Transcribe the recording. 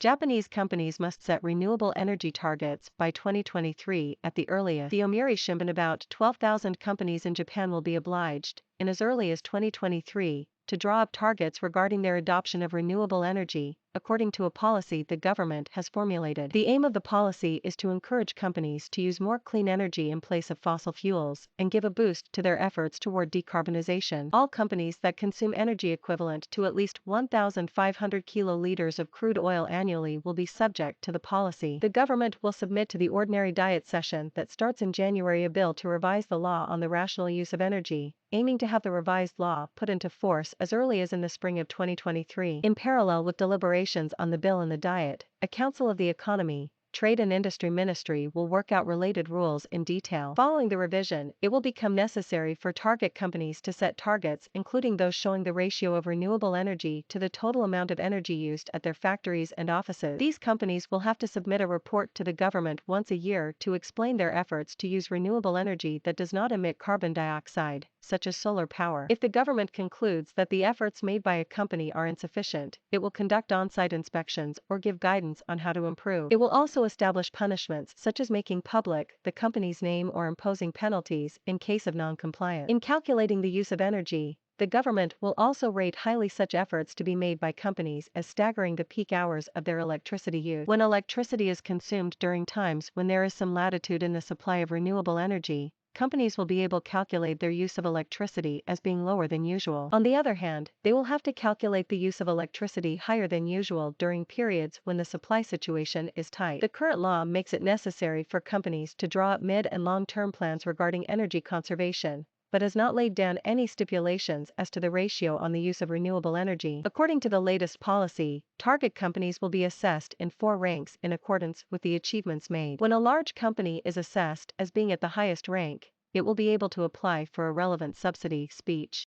Japanese companies must set renewable energy targets by 2023 at the earliest. The Yomiuri ShimbunAbout 12,000 companies in Japan will be obliged, in as early as 2023, to draw up targets regarding their adoption of renewable energy, according to a policy the government has formulated. The aim of the policy is to encourage companies to use more clean energy in place of fossil fuels and give a boost to their efforts toward decarbonization. All companies that consume energy equivalent to at least 1,500 kiloliters of crude oil annually will be subject to the policy. The government will submit to the ordinary diet session that starts in January a bill to revise the law on the rational use of energy, aiming to have the revised law put into force as early as in the spring of 2023. In parallel with deliberations on the bill in the Diet, a Council of the Economy, Trade and Industry Ministry will work out related rules in detail. Following the revision, it will become necessary for target companies to set targets including those showing the ratio of renewable energy to the total amount of energy used at their factories and offices. These companies will have to submit a report to the government once a year to explain their efforts to use renewable energy that does not emit carbon dioxide, such as solar power. If the government concludes that the efforts made by a company are insufficient, it will conduct on-site inspections or give guidance on how to improve. It will also establish punishments such as making public the company's name or imposing penalties in case of non-compliance. In calculating the use of energy, the government will also rate highly such efforts to be made by companies as staggering the peak hours of their electricity use. When electricity is consumed during times when there is some latitude in the supply of renewable energy, companies will be able to calculate their use of electricity as being lower than usual. On the other hand, they will have to calculate the use of electricity higher than usual during periods when the supply situation is tight. The current law makes it necessary for companies to draw up mid- and long-term plans regarding energy conservation, but has not laid down any stipulations as to the ratio on the use of renewable energy. According to the latest policy, target companies will be assessed in 4 ranks in accordance with the achievements made. When a large company is assessed as being at the highest rank, it will be able to apply for a relevant subsidy. Speech.